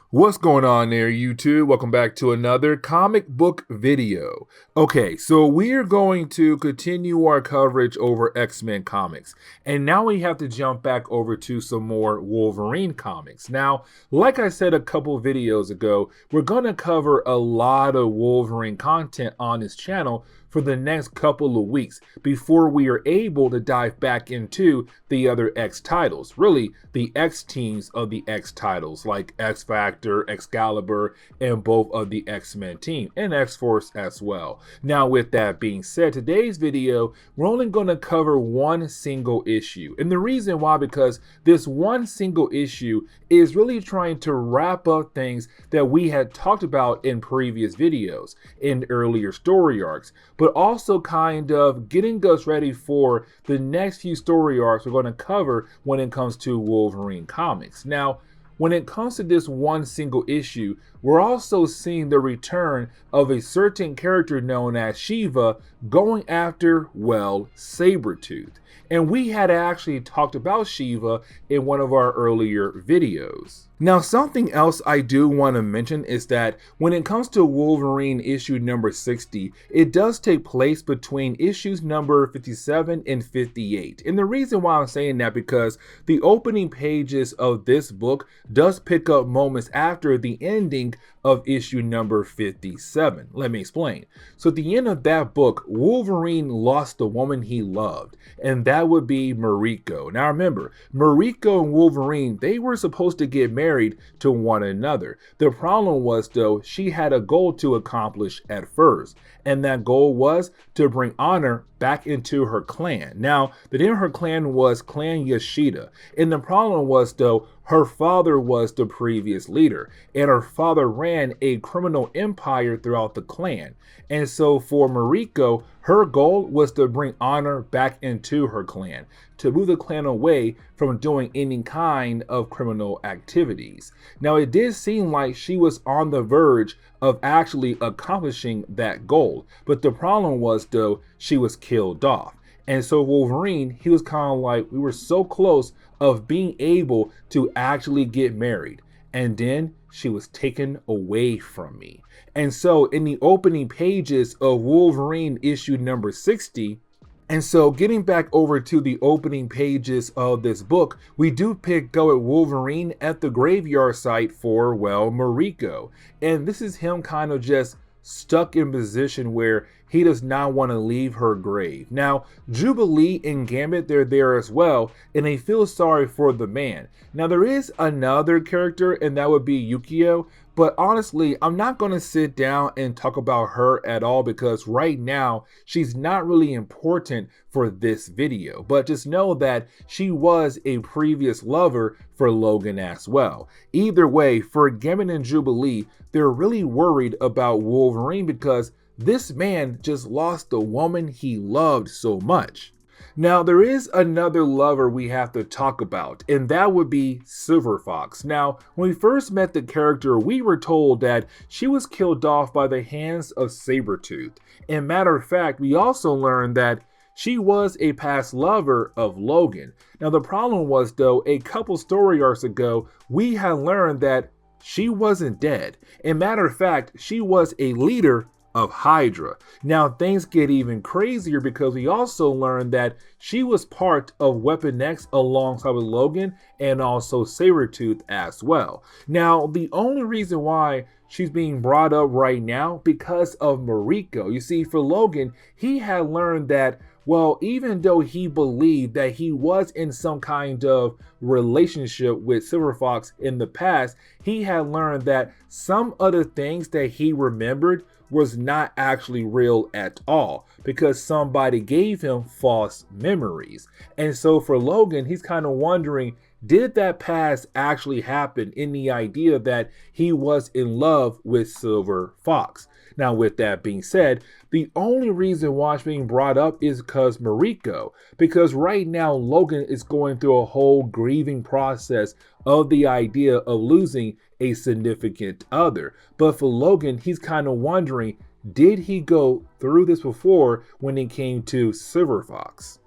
What's going on there, YouTube? Welcome back to another comic book video. Okay, so we're going to continue our coverage over X-Men comics. And now we have to jump back over to some more Wolverine comics. Now, like I said a couple videos ago, we're going to cover a lot of Wolverine content on this channel for the next couple of weeks before we are able to dive back into the other X titles, really the X teams of the X titles like X Factor, Excalibur, and both of the X-Men team and X-Force as well. Now with that being said, today's video we're only going to cover one single issue, and the reason why, because this one single issue is really trying to wrap up things that we had talked about in previous videos in earlier story arcs, but also kind of getting us ready for the next few story arcs we're going to cover when it comes to Wolverine comics. Now, when it comes to this one single issue, we're also seeing the return of a certain character known as Shiva going after, well, Sabretooth. And we had actually talked about Shiva in one of our earlier videos. Now, something else I do want to mention is that when it comes to Wolverine issue number 60, it does take place between issues number 57 and 58. And the reason why I'm saying that, because the opening pages of this book does pick up moments after the ending of issue number 57. Let me explain. So at the end of that book, Wolverine lost the woman he loved, and that would be Mariko. Now remember, Mariko and Wolverine, they were supposed to get married to one another. The problem was, though, she had a goal to accomplish at first, and that goal was to bring honor back into her clan. Now, the name of her clan was Clan Yoshida, and the problem was, though, her father was the previous leader, and her father ran a criminal empire throughout the clan. And so for Mariko, her goal was to bring honor back into her clan, to move the clan away from doing any kind of criminal activities. Now, it did seem like she was on the verge of actually accomplishing that goal, but the problem was, though, she was killed off. And so Wolverine, he was kind of like, we were so close of being able to actually get married, and then she was taken away from me. And so in the opening pages of Wolverine issue number 60, and so getting back over to the opening pages of this book, we do pick up at Wolverine at the graveyard site for, well, Mariko. And this is him kind of just stuck in position where he does not want to leave her grave. Now, Jubilee and Gambit, they're there as well, and they feel sorry for the man. Now, there is another character, and that would be Yukio, but honestly, I'm not going to sit down and talk about her at all, because right now, she's not really important for this video. But just know that she was a previous lover for Logan as well. Either way, for Gambit and Jubilee, they're really worried about Wolverine because this man just lost the woman he loved so much. Now, there is another lover we have to talk about, and that would be Silver Fox. Now, when we first met the character, we were told that she was killed off by the hands of Sabretooth. And matter of fact, we also learned that she was a past lover of Logan. Now, the problem was, though, a couple story arcs ago, we had learned that she wasn't dead. And matter of fact, she was a leader of Hydra. Now things get even crazier because we also learned that she was part of Weapon X alongside with Logan and also Sabretooth as well. Now the only reason why she's being brought up right now because of Mariko. You see, for Logan, he had learned that, well, even though he believed that he was in some kind of relationship with Silver Fox in the past, he had learned that some other things that he remembered was not actually real at all because somebody gave him false memories. And so for Logan, he's kind of wondering, did that past actually happen, in the idea that he was in love with Silver Fox? Now, with that being said, the only reason why it's being brought up is because Mariko, because right now Logan is going through a whole grieving process of the idea of losing a significant other. But for Logan, he's kind of wondering, did he go through this before when it came to Silver Fox?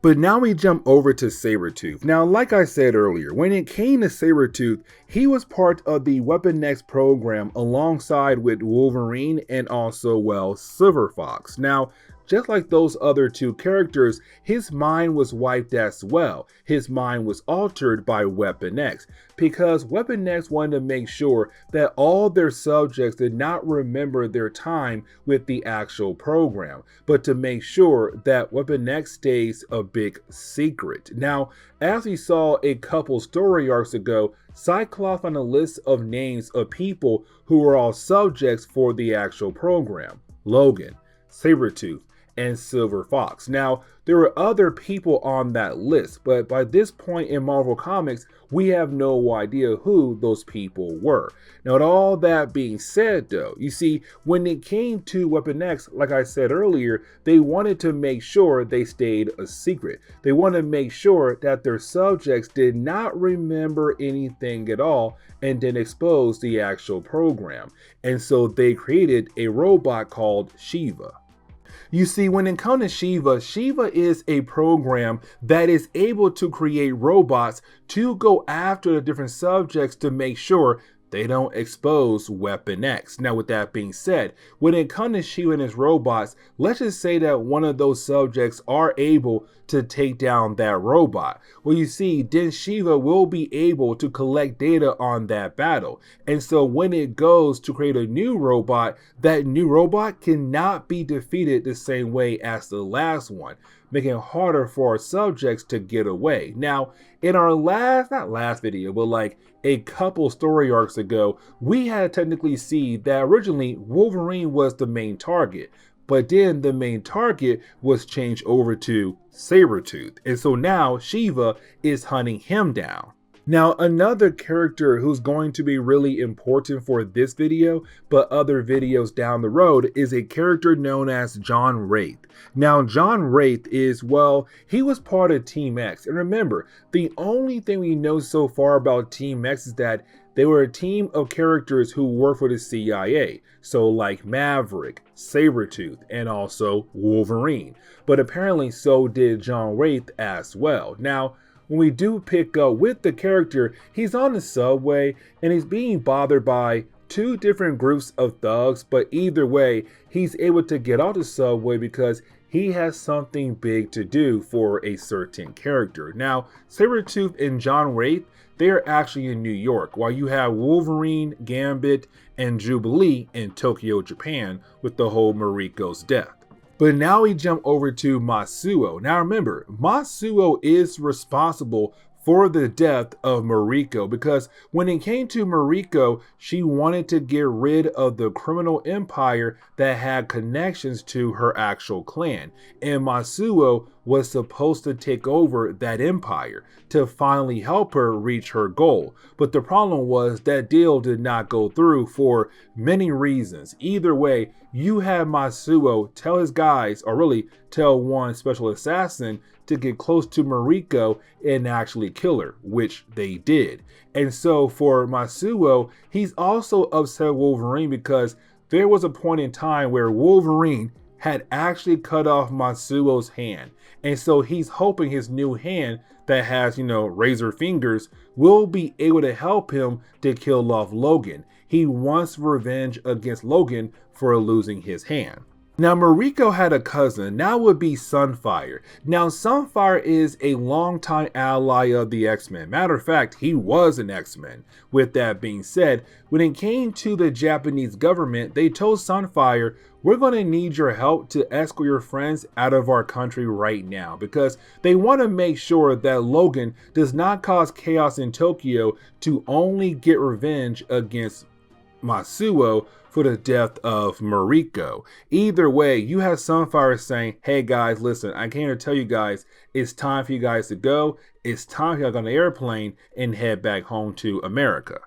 But now we jump over to Sabretooth. Now, like I said earlier, when it came to Sabretooth, he was part of the Weapon X program alongside with Wolverine and also, well, Silver Fox. Now, just like those other two characters, his mind was wiped as well. His mind was altered by Weapon X because Weapon X wanted to make sure that all their subjects did not remember their time with the actual program, but to make sure that Weapon X stays a big secret. Now, as we saw a couple story arcs ago, Cyclops on a list of names of people who were all subjects for the actual program: Logan, Sabretooth, and Silver Fox. Now, there were other people on that list, but by this point in Marvel Comics, we have no idea who those people were. Now, with all that being said though, you see, when it came to Weapon X, like I said earlier, they wanted to make sure they stayed a secret. They wanted to make sure that their subjects did not remember anything at all and then expose the actual program. And so they created a robot called Shiva. You see, when it comes to Shiva, Shiva is a program that is able to create robots to go after the different subjects to make sure they don't expose Weapon X. Now, with that being said, when it comes to Shiva and his robots, let's just say that one of those subjects are able to take down that robot. Well, you see, then Shiva will be able to collect data on that battle. And so when it goes to create a new robot, that new robot cannot be defeated the same way as the last one, making it harder for our subjects to get away. Now, in our not last video, but like a couple story arcs ago, we had to technically see that originally Wolverine was the main target, but then the main target was changed over to Sabretooth. And so now Shiva is hunting him down. Now, another character who's going to be really important for this video, but other videos down the road, is a character known as John Wraith. Now, John Wraith is, well, he was part of Team X. And remember, the only thing we know so far about Team X is that they were a team of characters who work for the CIA. So like Maverick, Sabretooth, and also Wolverine. But apparently so did John Wraith as well. Now, when we do pick up with the character, he's on the subway and he's being bothered by two different groups of thugs, but either way, he's able to get off the subway because he has something big to do for a certain character. Now, Sabretooth and John Wraith, they're actually in New York, while you have Wolverine, Gambit, and Jubilee in Tokyo, Japan, with the whole Mariko's death. But now we jump over to Masuo. Now remember, Masuo is responsible for the death of Mariko because when it came to Mariko, she wanted to get rid of the criminal empire that had connections to her actual clan. And Masuo was supposed to take over that empire to finally help her reach her goal. But the problem was that deal did not go through for many reasons. Either way, you had Masuo tell his guys, or really tell one special assassin, to get close to Mariko and actually kill her, which they did. And so for Masuo, he's also upset with Wolverine because there was a point in time where Wolverine had actually cut off Masuo's hand. And so he's hoping his new hand that has, razor fingers will be able to help him to kill off Logan. He wants revenge against Logan for losing his hand. Now, Mariko had a cousin, now would be Sunfire. Now, Sunfire is a longtime ally of the X-Men. Matter of fact, he was an X-Men. With that being said, when it came to the Japanese government, they told Sunfire, we're going to need your help to escort your friends out of our country right now, because they want to make sure that Logan does not cause chaos in Tokyo to only get revenge against Masuo for the death of Mariko. Either way, you have Sunfire saying, hey guys, listen, I came to tell you guys, it's time for you guys to go. It's time for you to get on the airplane and head back home to America.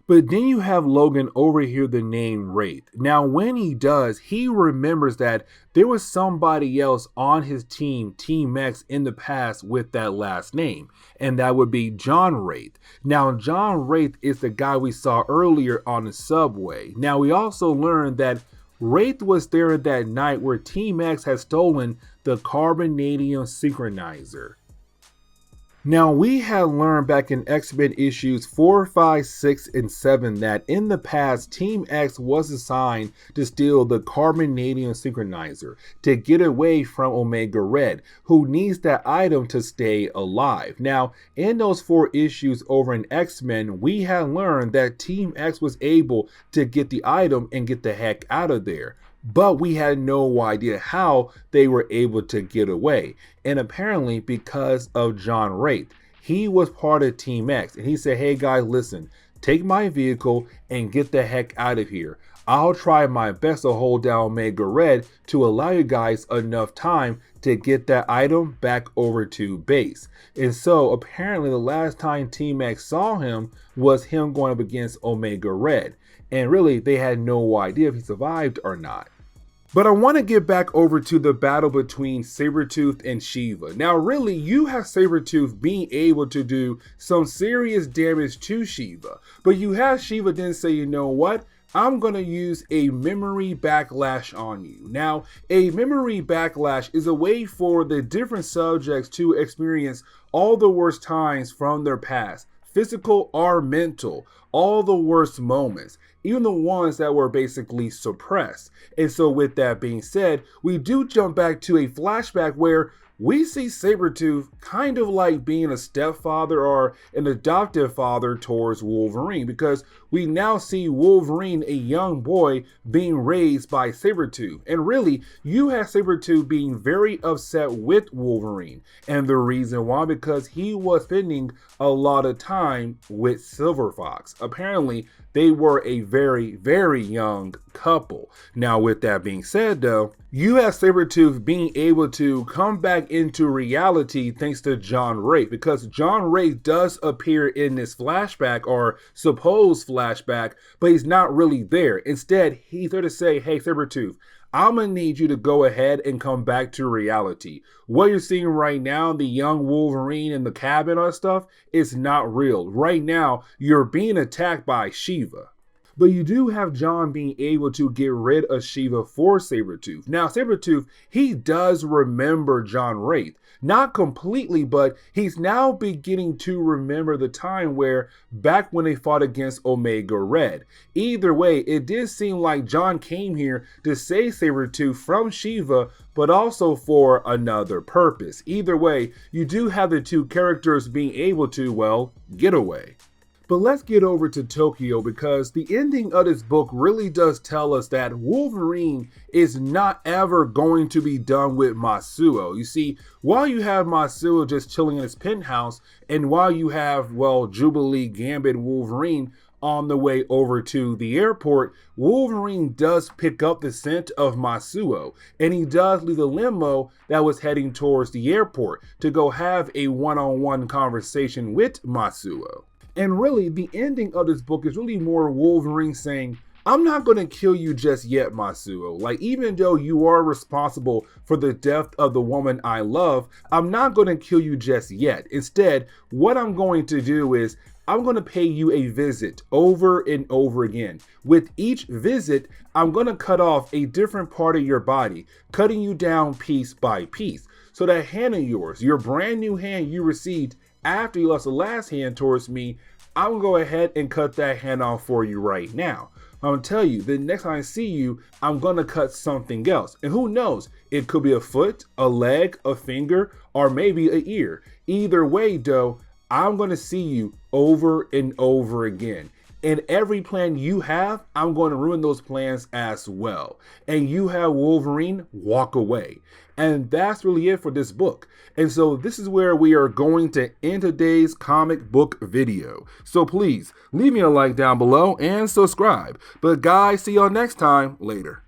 But then you have Logan overhear the name Wraith. Now, when he does, he remembers that there was somebody else on his team, Team X, in the past with that last name, and that would be John Wraith. Now, John Wraith is the guy we saw earlier on the subway. Now, we also learned that Wraith was there that night where Team X had stolen the carbonadium synchronizer. Now, we had learned back in X-Men issues 4, 5, 6, and 7 that in the past, Team X was assigned to steal the carbonadium synchronizer to get away from Omega Red, who needs that item to stay alive. Now, in those 4 issues over in X-Men, we had learned that Team X was able to get the item and get the heck out of there. But we had no idea how they were able to get away. And apparently because of John Wraith. He was part of Team X. And he said, hey guys, listen, take my vehicle and get the heck out of here. I'll try my best to hold down Omega Red to allow you guys enough time to get that item back over to base. And so apparently the last time Team X saw him was him going up against Omega Red. And really, they had no idea if he survived or not. But I want to get back over to the battle between Sabretooth and Shiva. Now, really, you have Sabretooth being able to do some serious damage to Shiva. But you have Shiva then say, you know what? I'm going to use a memory backlash on you. Now, a memory backlash is a way for the different subjects to experience all the worst times from their past, physical or mental, all the worst moments, even the ones that were basically suppressed. And so with that being said, we do jump back to a flashback where we see Sabretooth kind of like being a stepfather or an adoptive father towards Wolverine, because we now see Wolverine, a young boy, being raised by Sabretooth. And really, you have Sabretooth being very upset with Wolverine. And the reason why, because he was spending a lot of time with Silver Fox. Apparently, they were a very, very young couple. Now, with that being said, though, you have Sabretooth being able to come back into reality thanks to John Wraith, because John Wraith does appear in this flashback or supposed flashback, but he's not really there. Instead, he's there to say, hey, Sabretooth, I'm going to need you to go ahead and come back to reality. What you're seeing right now, the young Wolverine in the cabin or stuff, is not real. Right now, you're being attacked by Shiva. But you do have John being able to get rid of Shiva for Sabretooth. Now, Sabretooth, he does remember John Wraith. Not completely, but he's now beginning to remember the time where back when they fought against Omega Red. Either way, it did seem like John came here to save Sabretooth from Shiva, but also for another purpose. Either way, you do have the two characters being able to, well, get away. But let's get over to Tokyo, because the ending of this book really does tell us that Wolverine is not ever going to be done with Masuo. You see, while you have Masuo just chilling in his penthouse, and while you have, well, Jubilee, Gambit, Wolverine on the way over to the airport, Wolverine does pick up the scent of Masuo, and he does leave the limo that was heading towards the airport to go have a one-on-one conversation with Masuo. And really, the ending of this book is really more Wolverine saying, I'm not going to kill you just yet, Masuo. Like, even though you are responsible for the death of the woman I love, I'm not going to kill you just yet. Instead, what I'm going to do is I'm going to pay you a visit over and over again. With each visit, I'm going to cut off a different part of your body, cutting you down piece by piece. So that hand of yours, your brand new hand you received after you lost the last hand towards me, I'm gonna go ahead and cut that hand off for you right now. I'm gonna tell you, the next time I see you, I'm gonna cut something else. And who knows, it could be a foot, a leg, a finger, or maybe an ear. Either way, though, I'm gonna see you over and over again. And every plan you have, I'm going to ruin those plans as well. And you have Wolverine walk away. And that's really it for this book. And so this is where we are going to end today's comic book video. So please leave me a like down below and subscribe. But guys, see y'all next time. Later.